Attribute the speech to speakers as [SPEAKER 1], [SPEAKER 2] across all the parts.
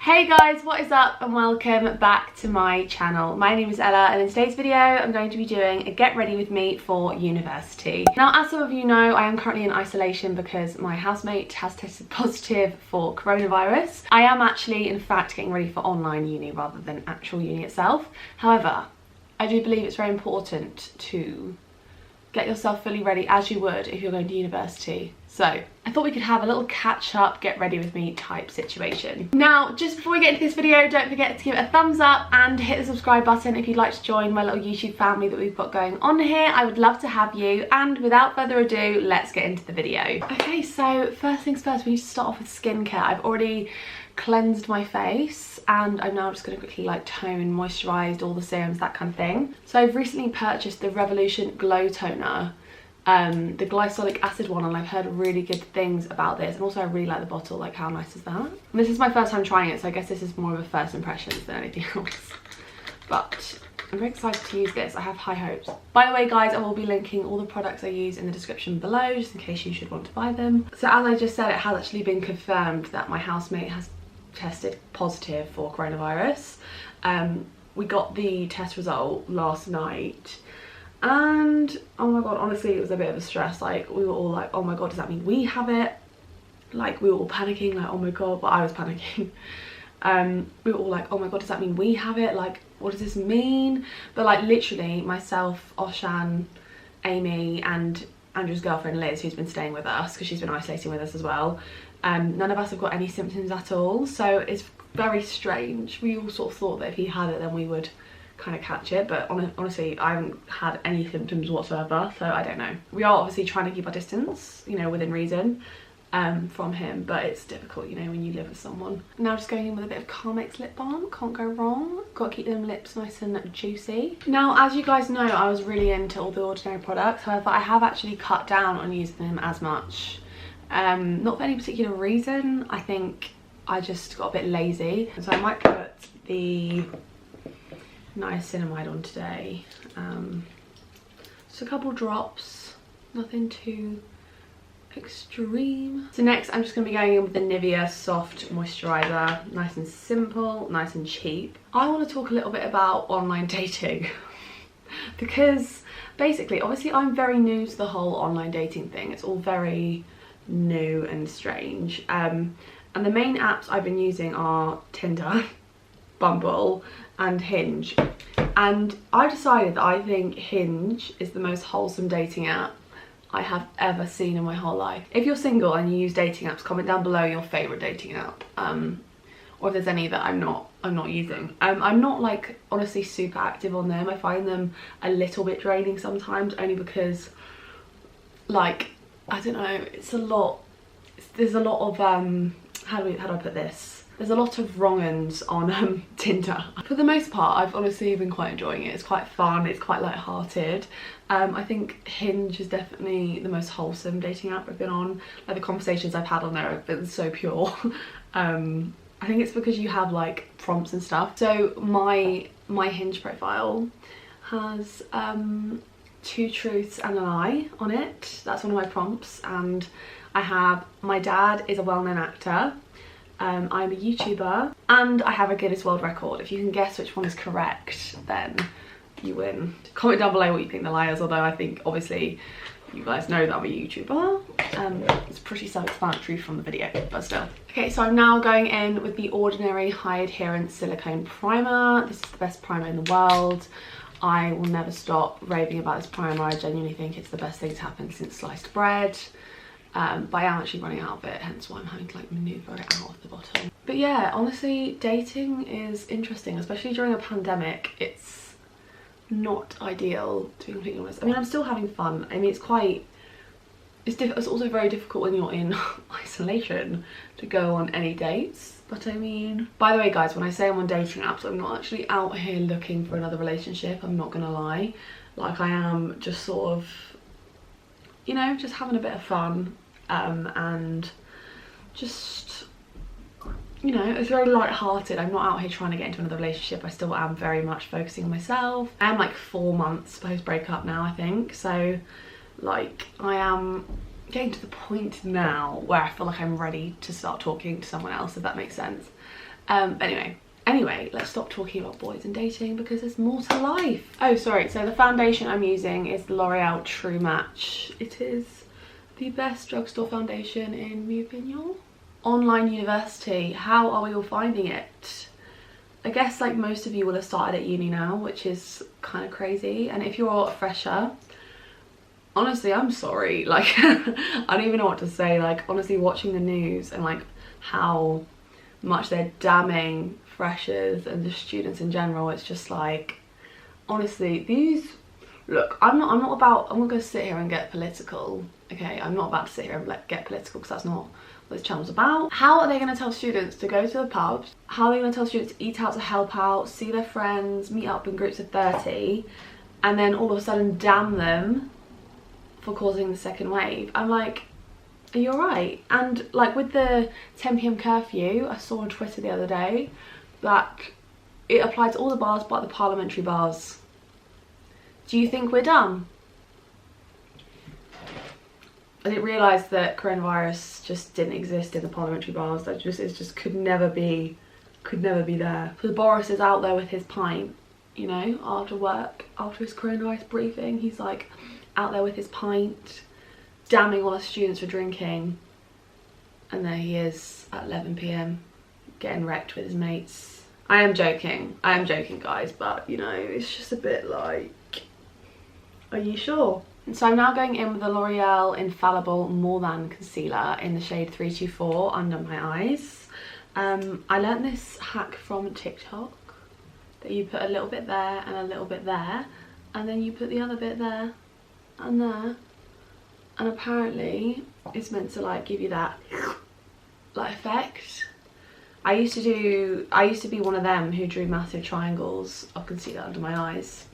[SPEAKER 1] Hey guys, what is up and welcome back to my channel. My name is Ella and in today's video I'm going to be doing a get ready with me for university. Now, as some of you know, I am currently in isolation because my housemate has tested positive for coronavirus. I am actually in fact getting ready for online uni rather than actual uni itself. However, I do believe it's very important to get yourself fully ready as you would if you're going to university. So I thought we could have a little catch up, get ready with me type situation. Now, just before we get into this video, don't forget to give it a thumbs up and hit the subscribe button if you'd like to join my little YouTube family that we've got going on here. I would love to have you, and without further ado, let's get into the video. Okay, so first things first, we need to start off with skincare. I've already cleansed my face and I'm now just going to quickly like tone, moisturised, all the serums, that kind of thing. So I've recently purchased the Revolution Glow Toner, the glycolic acid one, and I've heard really good things about this, and also I really like the bottle. Like, how nice is that? And this is my first time trying it, so I guess this is more of a first impressions than anything else, but I'm very excited to use this. I have high hopes. By the way guys, I will be linking all the products I use in the description below, just in case you should want to buy them. So as I just said, it has actually been confirmed that my housemate has tested positive for coronavirus. We got the test result last night, and oh my god, honestly it was a bit of a stress. Like, we were all like, oh my god, does that mean we have it? Like, we were all panicking, like, oh my god. But I was panicking. We were all like, oh my god, does that mean we have it? Like, what does this mean? But like, literally myself, Oshan, Amy and Andrew's girlfriend Liz, who's been staying with us because she's been isolating with us as well, none of us have got any symptoms at all. So it's very strange. We all sort of thought that if he had it then we would kind of catch it, but honestly I haven't had any symptoms whatsoever, so I don't know. We are obviously trying to keep our distance, you know, within reason from him, but it's difficult, you know, when you live with someone. Now just going in with a bit of Carmex lip balm, can't go wrong. Got to keep them lips nice and juicy. Now, as you guys know, I was really into all the Ordinary products, however I have actually cut down on using them as much. Not for any particular reason, I think I just got a bit lazy, so I might put the niacinamide on today. Just a couple drops, nothing too extreme. So next I'm just going to be going in with the Nivea Soft Moisturiser, nice and simple, nice and cheap. I want to talk a little bit about online dating because basically, obviously I'm very new to the whole online dating thing. It's all very new and strange, and the main apps I've been using are Tinder, Bumble and Hinge, and I've decided that I think Hinge is the most wholesome dating app I have ever seen in my whole life. If you're single and you use dating apps, comment down below your favourite dating app, or if there's any that I'm not using. I'm not like honestly super active on them. I find them a little bit draining sometimes, only because, like, I don't know, it's a lot. There's a lot of how do I put this? There's a lot of wrong-uns on Tinder. For the most part, I've honestly been quite enjoying it. It's quite fun, it's quite light-hearted. I think Hinge is definitely the most wholesome dating app I've been on. Like, the conversations I've had on there have been so pure. I think it's because you have like prompts and stuff. So my Hinge profile has 2 truths and a lie on it. That's one of my prompts, and I have, my dad is a well-known actor, I'm a YouTuber, and I have a Guinness World Record. If you can guess which one is correct, then you win. Comment down below what you think the lie is, although I think obviously you guys know that I'm a YouTuber. It's pretty self-explanatory from the video, but still. Okay, so I'm now going in with the Ordinary High Adherence Silicone Primer. This is the best primer in the world. I will never stop raving about this primer. I genuinely think it's the best thing to happen since sliced bread. But I am actually running out of it, hence why I'm having to like maneuver it out of the bottle. But yeah, honestly, dating is interesting, especially during a pandemic. It's not ideal, to be completely honest. I mean, I'm still having fun. I mean, it's also very difficult when you're in isolation to go on any dates. But I mean, by the way guys, when I say I'm on dating apps, I'm not actually out here looking for another relationship, I'm not gonna lie. Like, I am just sort of, you know, just having a bit of fun, and just, you know, it's very light-hearted. I'm not out here trying to get into another relationship. I still am very much focusing on myself. I am like 4 months post breakup now, I think, so like I am getting to the point now where I feel like I'm ready to start talking to someone else, if that makes sense. Anyway, let's stop talking about boys and dating because there's more to life. Oh, sorry. So the foundation I'm using is the L'Oreal True Match. It is the best drugstore foundation in my opinion. Online university, how are we all finding it? I guess like most of you will have started at uni now, which is kind of crazy. And if you're a fresher, honestly, I'm sorry. Like, I don't even know what to say. Like, honestly, watching the news and like how much they're damning freshers and just students in general, it's just like, honestly, look, I'm not gonna sit here and get political, okay? I'm not about to sit here and like get political because that's not what this channel's about. How are they gonna tell students to go to the pubs? How are they gonna tell students to eat out, to help out, see their friends, meet up in groups of 30, and then all of a sudden damn them for causing the second wave? I'm like, are you alright? And like with the 10 PM curfew, I saw on Twitter the other day that it applied to all the bars but the parliamentary bars. Do you think we're dumb? I didn't realise that coronavirus just didn't exist in the parliamentary bars. That it just could never be there. So Boris is out there with his pint, you know, after work, after his coronavirus briefing, he's like out there with his pint, damning all the students for drinking, and there he is at 11 PM getting wrecked with his mates. I am joking guys, but you know, it's just a bit like, are you sure? And so I'm now going in with the L'Oreal Infallible More Than Concealer in the shade 324 under my eyes. I learnt this hack from TikTok, that you put a little bit there and a little bit there, and then you put the other bit there and there, and apparently it's meant to like give you that like effect. I used to be one of them who drew massive triangles of concealer under my eyes,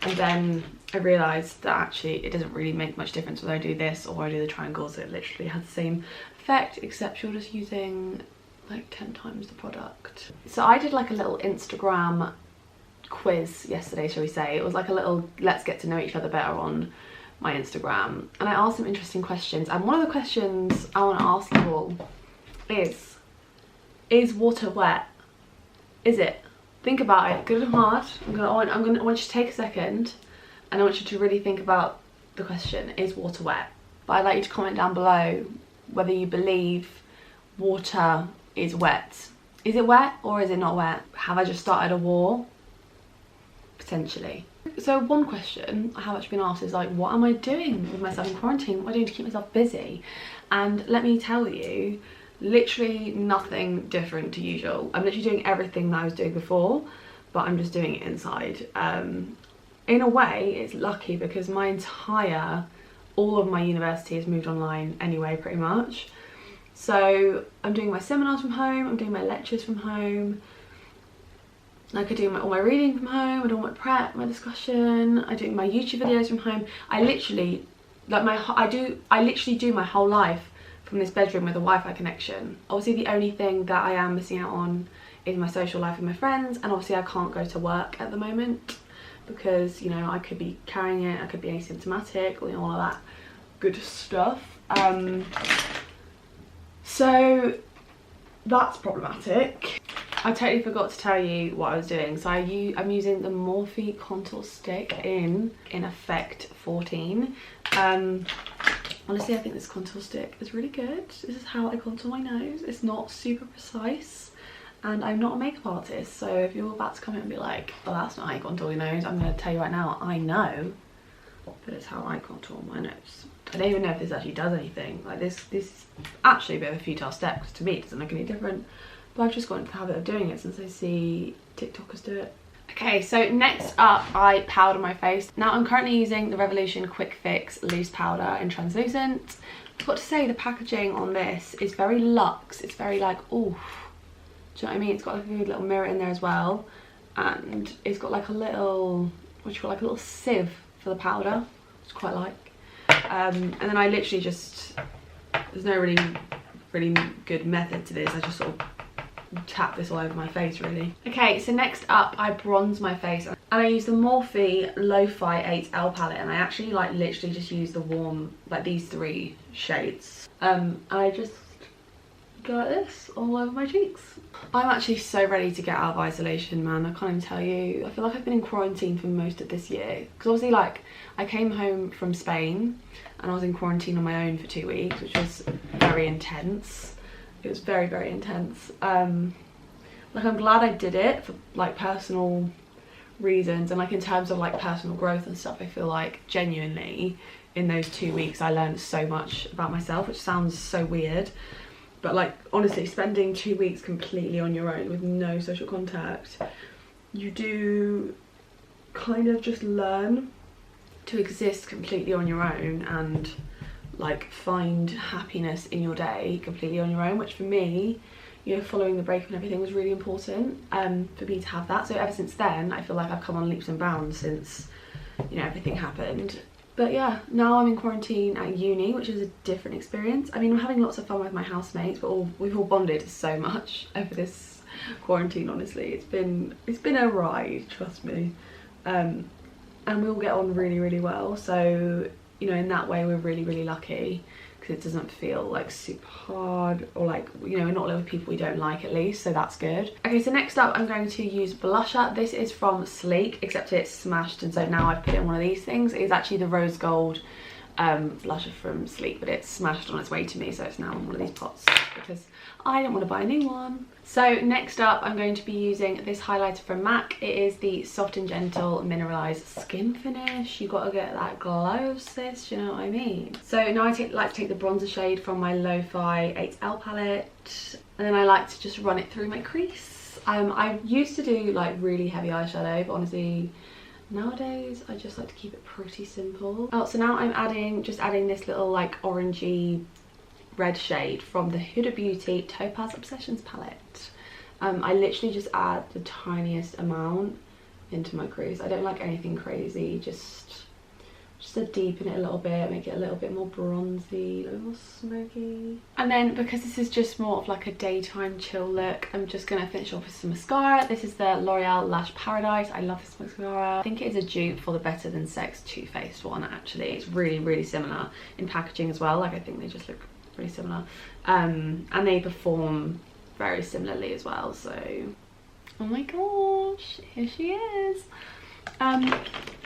[SPEAKER 1] and then I realised that actually it doesn't really make much difference whether I do this or I do the triangles. It literally has the same effect, except you're just using like 10 times the product. So I did like a little Instagram quiz yesterday, shall we say. It was like a little let's get to know each other better on my Instagram, and I asked some interesting questions, and one of the questions I want to ask you all is water wet? Is it? Think about it, good and hard. I want you to take a second and I want you to really think about the question, is water wet? But I'd like you to comment down below whether you believe water is wet. Is it wet or is it not wet? Have I just started a war? Potentially. So one question I have actually been asked is like, what am I doing with myself in quarantine? What am I doing to keep myself busy? And let me tell you, literally nothing different to usual. I'm literally doing everything that I was doing before, but I'm just doing it inside. In a way, it's lucky because all of my university has moved online anyway, pretty much. So I'm doing my seminars from home, I'm doing my lectures from home, I could do all my reading from home, I do all my prep, my discussion, I'm doing my YouTube videos from home. I literally do my whole life from this bedroom with a Wi-Fi connection. Obviously the only thing that I am missing out on is my social life with my friends, and obviously I can't go to work at the moment because, you know, I could be carrying it, I could be asymptomatic, you know, all of that good stuff. So that's problematic. I totally forgot to tell you what I was doing. So I'm using the Morphe contour stick in Effect 14. Honestly, I think this contour stick is really good. This is how I contour my nose. It's not super precise, and I'm not a makeup artist, so if you're about to come in and be like, oh, that's not how you contour your nose, I'm going to tell you right now, I know, but it's how I contour my nose. I don't even know if this actually does anything. Like this is actually a bit of a futile step, because to me it doesn't look any different, but I've just got into the habit of doing it since I see TikTokers do it. Okay, so next up, I powder my face. Now I'm currently using the Revolution Quick Fix Loose Powder in Translucent. I've got to say the packaging on this is very luxe. It's very like, oof. Do you know what I mean? It's got like a good little mirror in there as well. And it's got like a little, what do you call, like a little sieve for the powder, which I quite like. And then I literally just, there's no really good method to this. I just sort of tap this all over my face, really. Okay, so next up I bronze my face, and I use the Morphe Lo-Fi 8L palette, and I actually like literally just use the warm, like these 3 shades, and I just go like this all over my cheeks. I'm actually so ready to get out of isolation, man. I can't even tell you. I feel like I've been in quarantine for most of this year, because obviously, like, I came home from Spain and I was in quarantine on my own for 2 weeks, which was very intense. It was very, very intense. Like, I'm glad I did it for like personal reasons, and like in terms of like personal growth and stuff. I feel like genuinely in those 2 weeks I learned so much about myself, which sounds so weird, but like honestly, spending 2 weeks completely on your own with no social contact, you do kind of just learn to exist completely on your own and like find happiness in your day completely on your own, which for me, you know, following the breakup and everything was really important for me to have that. So ever since then, I feel like I've come on leaps and bounds since, you know, everything happened. But yeah, now I'm in quarantine at uni, which is a different experience. I mean, I'm having lots of fun with my housemates, but we've all bonded so much over this quarantine, honestly. It's been a ride, trust me. And we all get on really, really well. So, you know, in that way, we're really, really lucky, because it doesn't feel like super hard, or like, you know, we're not living with people we don't like, at least, so that's good. Okay, so next up I'm going to use blusher. This is from Sleek, except it's smashed, and so now I've put it in one of these things. It's actually the rose gold blusher from Sleek, but it's smashed on its way to me, so it's now in one of these pots because I don't want to buy a new one. So next up I'm going to be using this highlighter from MAC. It is the Soft and Gentle Mineralized Skin Finish. You gotta get that glow, sis, you know what I mean? So now I like to take the bronzer shade from my Lo-Fi 8L palette, and then I like to just run it through my crease. I used to do like really heavy eyeshadow, but honestly nowadays I just like to keep it pretty simple. Oh, so now I'm just adding this little like orangey red shade from the Huda Beauty Topaz Obsessions palette. I literally just add the tiniest amount into my crease. I don't like anything crazy, just to deepen it a little bit, make it a little bit more bronzy, a little more smoky. And then, because this is just more of like a daytime chill look, I'm just gonna finish off with some mascara. This is the L'Oreal Lash Paradise. I love this mascara. I think it is a dupe for the Better Than Sex Too Faced one, actually. It's really, really similar in packaging as well. Like, I think they just look pretty similar, and they perform very similarly as well. So, oh my gosh, here she is.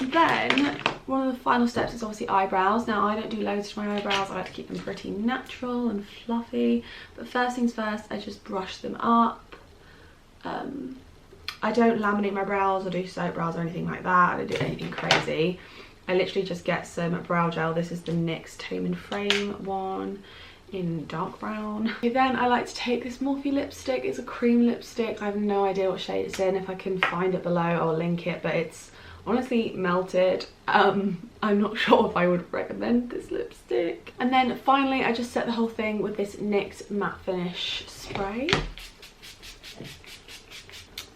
[SPEAKER 1] Then one of the final steps is obviously eyebrows. Now, I don't do loads to my eyebrows. I like to keep them pretty natural and fluffy, but first things first, I just brush them up. I don't laminate my brows or do soap brows or anything like that. I don't do anything crazy. I literally just get some brow gel. This is the NYX Tame and Frame one in dark brown. Okay, then I like to take this Morphe lipstick. It's a cream lipstick. I have no idea what shade it's in. If I can find it below, I'll link it, but it's honestly melted. I'm not sure if I would recommend this lipstick. And then finally, I just set the whole thing with this NYX matte finish spray.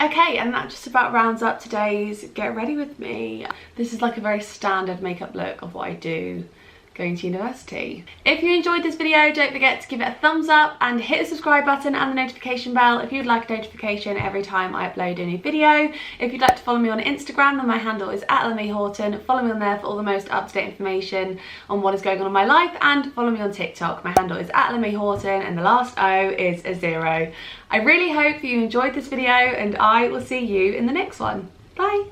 [SPEAKER 1] Okay, and that just about rounds up today's Get Ready With Me. This is like a very standard makeup look of what I do going to university. If you enjoyed this video, don't forget to give it a thumbs up and hit the subscribe button and the notification bell if you'd like a notification every time I upload a new video. If you'd like to follow me on Instagram, then my handle is @ella.houghton. Follow me on there for all the most up-to-date information on what is going on in my life, and follow me on TikTok. My handle is @ella.houghton and the last O is a 0. I really hope that you enjoyed this video, and I will see you in the next one. Bye!